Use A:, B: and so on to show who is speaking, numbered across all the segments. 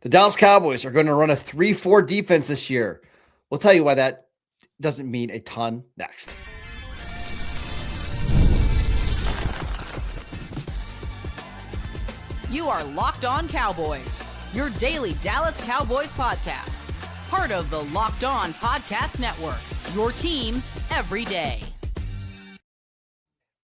A: The Dallas Cowboys are going to run a 3-4 defense this year. We'll tell you why that doesn't mean a ton next.
B: You are Locked On Cowboys, your daily Dallas Cowboys podcast. Part of the Locked On Podcast Network, your team every day.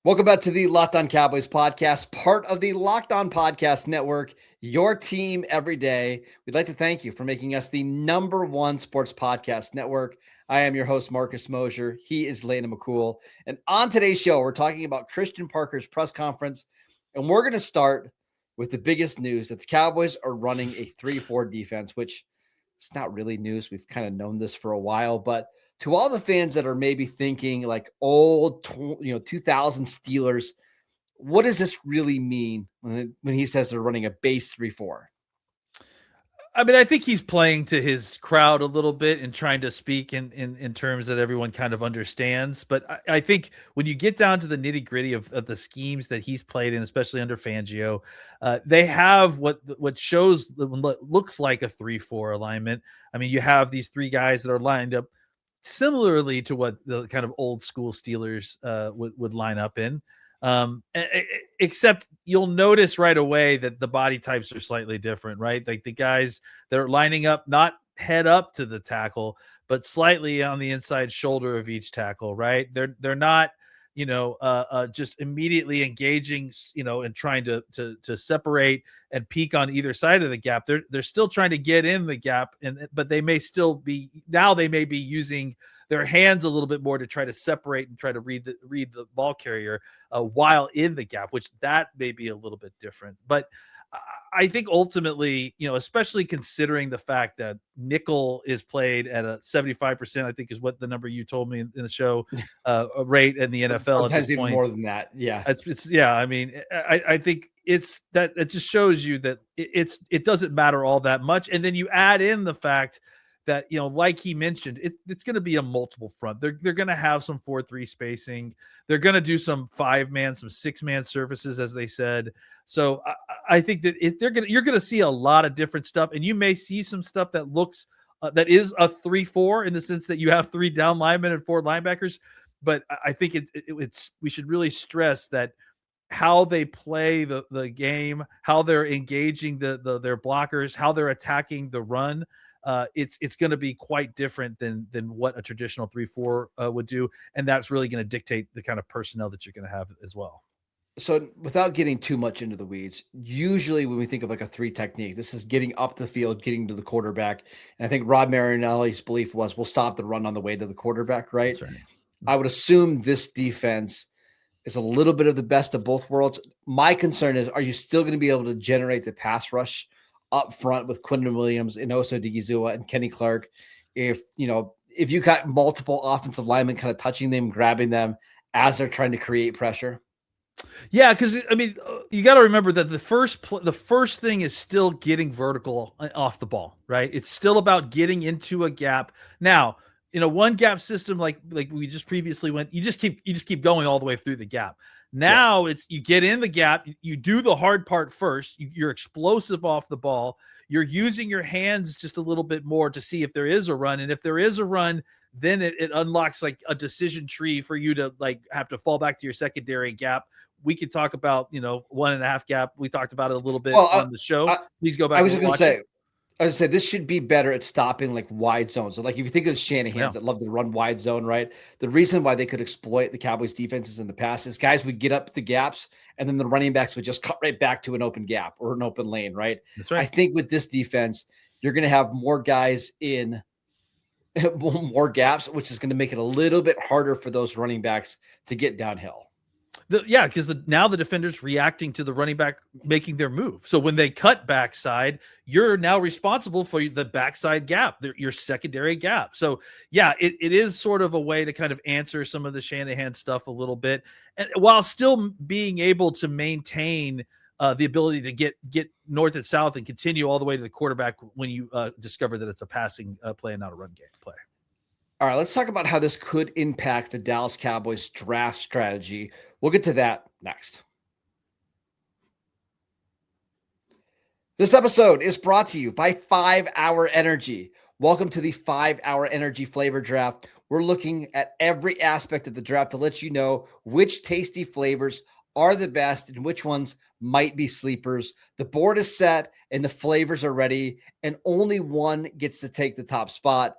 A: Welcome back to the Locked On Cowboys podcast, part of the Locked On Podcast Network, your team every day. We'd like to thank you for making us the #1 sports podcast network. I am your host, Marcus Mosher. He is Landon McCool. And on today's show, we're talking about Christian Parker's press conference. And we're going to start with the biggest news that the Cowboys are running a 3-4 defense, which it's not really news. We've kind of known this for a while, but to all the fans that are maybe thinking like old, 2000 Steelers, what does this really mean when he says they're running a base 3-4?
C: I mean, I think he's playing to his crowd a little bit and trying to speak in terms that everyone kind of understands. But I think when you get down to the nitty gritty of the schemes that he's played in, especially under Fangio, they have what looks like a 3-4 alignment. I mean, you have these three guys that are lined up similarly to what the kind of old school Steelers would line up in. Except you'll notice right away that the body types are slightly different, right? Like the guys that are lining up, not head up to the tackle, but slightly on the inside shoulder of each tackle, right? They're not, just immediately engaging, and trying to separate and peek on either side of the gap. They're still trying to get in the gap, but they may be using their hands a little bit more to try to separate and try to read the ball carrier while in the gap, which that may be a little bit different. But I think ultimately, especially considering the fact that nickel is played at a 75%, I think is what the number you told me in the show rate in the NFL.
A: Sometimes
C: at this
A: even
C: point.
A: more than that. Yeah.
C: It's yeah. I mean, I think it's that it just shows you that it doesn't matter all that much. And then you add in the fact that, like he mentioned, it's going to be a multiple front. They're going to have some 4-3 spacing. They're going to do some 5-man, some 6-man surfaces, as they said. So I think that you're going to see a lot of different stuff, and you may see some stuff that looks that is a 3-4 in the sense that you have 3 down linemen and 4 linebackers. But I think we should really stress that how they play the game, how they're engaging their blockers, how they're attacking the run. It's going to be quite different than what a traditional 3-4 would do, and that's really going to dictate the kind of personnel that you're going to have as well.
A: So without getting too much into the weeds, usually when we think of like a 3 technique, this is getting up the field, getting to the quarterback. And I think Rod Marinelli's belief was we'll stop the run on the way to the quarterback, right?
C: That's right.
A: I would assume this defense is a little bit of the best of both worlds. My concern is, are you still going to be able to generate the pass rush up front with Quinnen Williams and Osa Odighizuwa and Kenny Clark? If you got multiple offensive linemen kind of touching them, grabbing them as they're trying to create pressure.
C: Yeah, because I mean, you got to remember that the first thing is still getting vertical off the ball, right? It's still about getting into a gap. Now, in a one gap system like we just previously went, you just keep going all the way through the gap. Now it's you get in the gap, you do the hard part first. You're explosive off the ball. You're using your hands just a little bit more to see if there is a run, and if there is a run, then it unlocks like a decision tree for you to like have to fall back to your secondary gap. We could talk about 1.5 gap. We talked about it a little bit on the show. Please go back.
A: I was going to say this should be better at stopping like wide zones. So like if you think of the Shanahans that love to run wide zone, right? The reason why they could exploit the Cowboys defenses in the past is guys would get up the gaps and then the running backs would just cut right back to an open gap or an open lane, right?
C: That's right.
A: I think with this defense, you're going to have more guys in more gaps, which is going to make it a little bit harder for those running backs to get downhill.
C: Because now the defender's reacting to the running back making their move. So when they cut backside, you're now responsible for the backside gap, your secondary gap. So yeah, it is sort of a way to kind of answer some of the Shanahan stuff a little bit, and while still being able to maintain the ability to get north and south and continue all the way to the quarterback when you discover that it's a passing play and not a run game play.
A: All right, let's talk about how this could impact the Dallas Cowboys draft strategy. We'll get to that next. This episode is brought to you by 5 Hour Energy. Welcome to the 5 Hour Energy flavor draft. We're looking at every aspect of the draft to let you know which tasty flavors are the best and which ones might be sleepers. The board is set and the flavors are ready, and only one gets to take the top spot.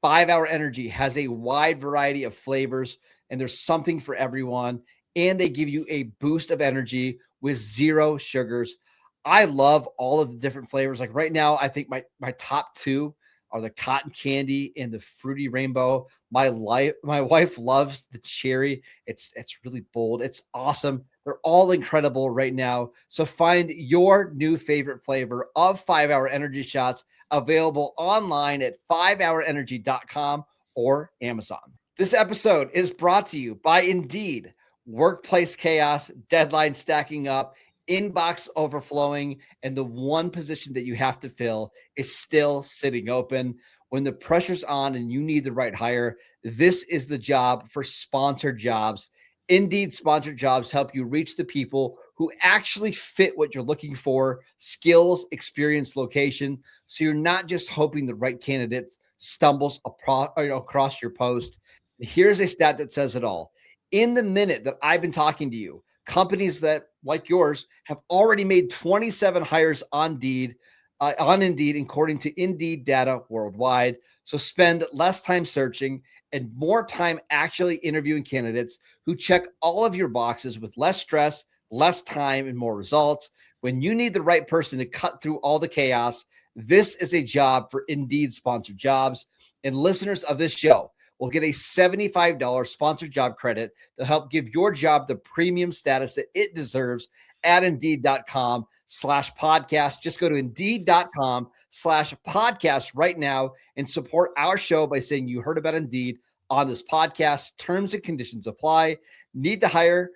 A: 5 Hour Energy has a wide variety of flavors, and there's something for everyone, and they give you a boost of energy with 0 sugars. I love all of the different flavors. Like right now, I think my top 2 are the cotton candy and the fruity rainbow. My wife loves the cherry. It's really bold. It's awesome. They're all incredible right now. So find your new favorite flavor of 5 Hour Energy shots available online at 5hourenergy.com or Amazon. This episode is brought to you by Indeed. Workplace chaos, deadline stacking up, inbox overflowing, and the one position that you have to fill is still sitting open. When the pressure's on and you need the right hire, this is the job for sponsored jobs. Indeed, sponsored jobs help you reach the people who actually fit what you're looking for: skills, experience, location. So you're not just hoping the right candidate stumbles across your post. Here's a stat that says it all. In the minute that I've been talking to you, companies that, like yours, have already made 27 hires on Indeed, according to Indeed data worldwide. So spend less time searching and more time actually interviewing candidates who check all of your boxes with less stress, less time, and more results. When you need the right person to cut through all the chaos, this is a job for Indeed sponsored jobs. And listeners of this show will get a $75 sponsored job credit to help give your job the premium status that it deserves at Indeed.com/podcast. Just go to Indeed.com/podcast right now and support our show by saying you heard about Indeed on this podcast. Terms and conditions apply. Need to hire?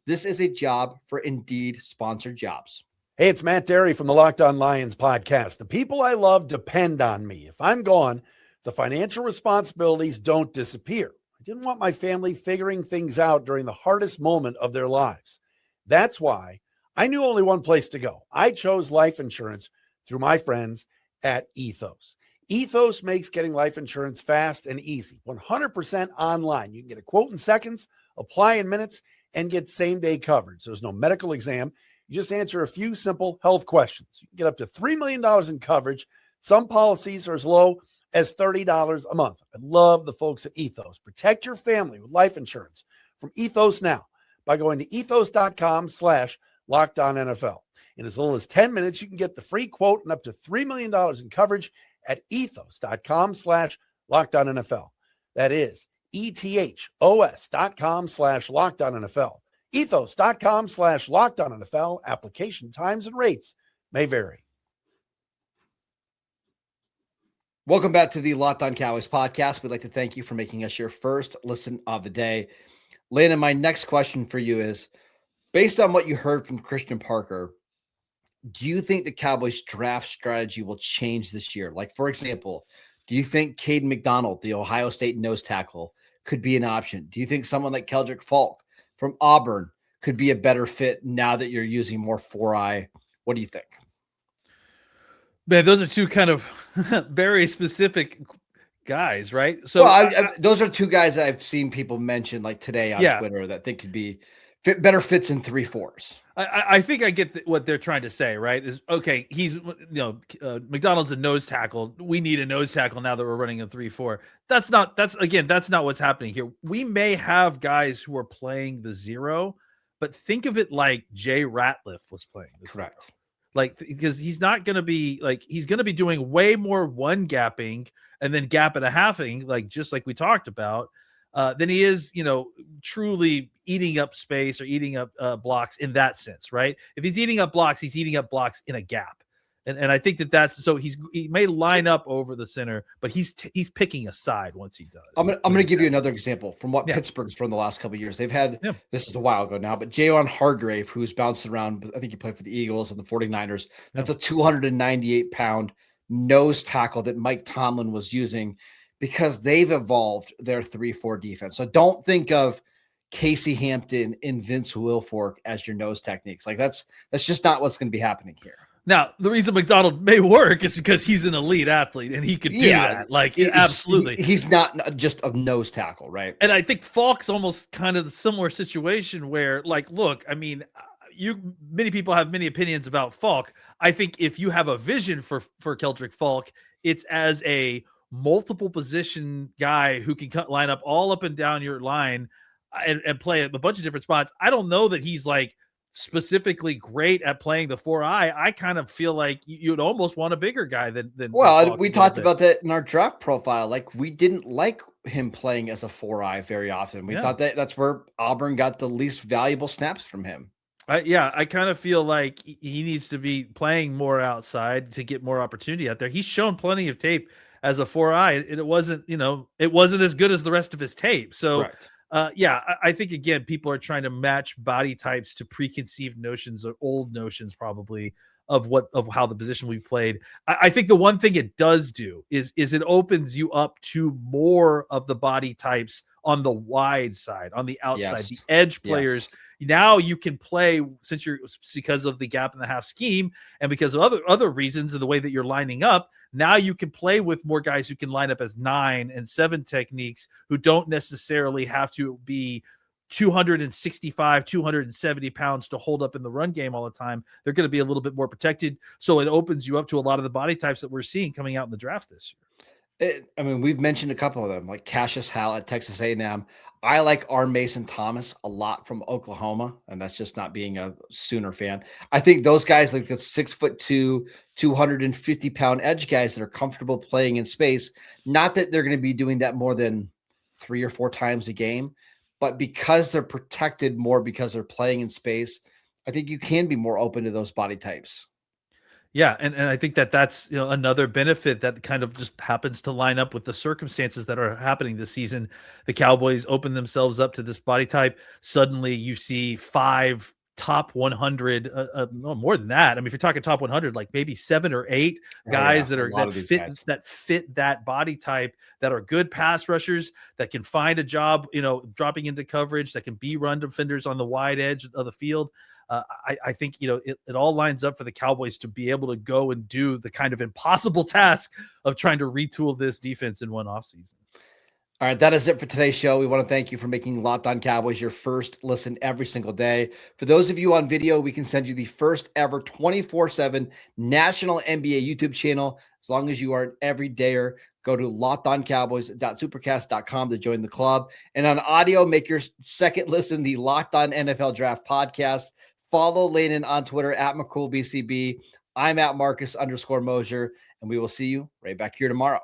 A: This is a job for Indeed sponsored jobs.
D: Hey, it's Matt Derry from the Locked On Lions podcast. The people I love depend on me. If I'm gone, the financial responsibilities don't disappear. I didn't want my family figuring things out during the hardest moment of their lives. That's why I knew only one place to go. I chose life insurance through my friends at Ethos. Ethos makes getting life insurance fast and easy, 100% online. You can get a quote in seconds, apply in minutes, and get same-day coverage. There's no medical exam. You just answer a few simple health questions. You can get up to $3 million in coverage. Some policies are as low as $30 a month. I love the folks at Ethos. Protect your family with life insurance from Ethos now by going to ethos.com/LockedOnNFL. In as little as 10 minutes, you can get the free quote and up to $3 million in coverage at ethos.com/LockedOnNFL. That is ethos.com/LockedOnNFL. Ethos.com/LockedOnNFL. Application times and rates may vary.
A: Welcome back to the Locked On Cowboys podcast. We'd like to thank you for making us your first listen of the day. Landon, my next question for you is, based on what you heard from Christian Parker, do you think the Cowboys draft strategy will change this year? Like, for example, do you think Kayden McDonald, the Ohio State nose tackle, could be an option? Do you think someone like Keldrick Faulk from Auburn could be a better fit now that you're using more 4-eye? What do you think?
C: Man, those are two kind of very specific guys, right? So
A: those are two guys that I've seen people mention like today on Twitter that think could be better fits in 3-4s.
C: I think I get what they're trying to say, right? Is okay. He's, McDonald's a nose tackle. We need a nose tackle now that we're running a 3-4. That's not what's happening here. We may have guys who are playing the 0, but think of it like Jay Ratliff was playing the 0.
A: Correct.
C: Like, because he's not going to be he's going to be doing way more one gapping and then gap and a halfing, just like we talked about, than he is, truly eating up space or eating up blocks in that sense, right? If he's eating up blocks, he's eating up blocks in a gap. And I think that's so he may line up over the center, but he's picking a side once he does.
A: I'm going to give you another example from what Pittsburgh's run the last couple of years. They've had, this is a while ago now, but Jayon Hargrave, who's bounced around. I think he played for the Eagles and the 49ers. That's a 298-pound nose tackle that Mike Tomlin was using because they've evolved their 3-4 defense. So don't think of Casey Hampton and Vince Wilfork as your nose techniques. Like that's just not what's going to be happening here.
C: Now, the reason McDonald may work is because he's an elite athlete and he could do that. Like, absolutely.
A: He's not just a nose tackle, right?
C: And I think Faulk's almost kind of the similar situation where, like, look, I mean, many people have many opinions about Faulk. I think if you have a vision for Keldrick Faulk, it's as a multiple position guy who can line up all up and down your line and play at a bunch of different spots. I don't know that he's like specifically great at playing the 4-eye. I kind of feel like you'd almost want a bigger guy than
A: well, we talked about that in our draft profile. Like, we didn't like him playing as a 4-eye very often. We thought that's where Auburn got the least valuable snaps from him.
C: I kind of feel like he needs to be playing more outside to get more opportunity out there. He's shown plenty of tape as a 4-eye, and it wasn't as good as the rest of his tape. So
A: Correct.
C: I think, again, people are trying to match body types to preconceived notions or old notions probably of how the position we played. I think the one thing it does do is it opens you up to more of the body types on the wide side, on the outside, the edge players. Now you can play because of the gap in the half scheme and because of other reasons and the way that you're lining up. Now you can play with more guys who can line up as 9 and 7 techniques who don't necessarily have to be 265, 270 pounds to hold up in the run game all the time. They're going to be a little bit more protected. So it opens you up to a lot of the body types that we're seeing coming out in the draft this year.
A: We've mentioned a couple of them, like Cashius Howell at Texas A&M. I like R. Mason Thomas a lot from Oklahoma, and that's just not being a Sooner fan. I think those guys, like the 6'2", 250-pound edge guys that are comfortable playing in space, not that they're going to be doing that more than 3 or 4 times a game, but because they're protected more because they're playing in space, I think you can be more open to those body types.
C: Yeah, and I think that's another benefit that kind of just happens to line up with the circumstances that are happening this season. The Cowboys open themselves up to this body type. Suddenly you see 5 top 100, more than that. I mean, if you're talking top 100, like maybe 7 or 8 guys that fit that body type, that are good pass rushers, that can find a job, dropping into coverage, that can be run defenders on the wide edge of the field. I think, it all lines up for the Cowboys to be able to go and do the kind of impossible task of trying to retool this defense in one offseason.
A: All right, that is it for today's show. We want to thank you for making Locked On Cowboys your first listen every single day. For those of you on video, we can send you the first ever 24/7 national NBA YouTube channel. As long as you are an everydayer, go to lockedoncowboys.supercast.com to join the club. And on audio, make your second listen the Locked On NFL Draft podcast. Follow Landon on Twitter at McCool BCB. I'm at Marcus _Mosher, and we will see you right back here tomorrow.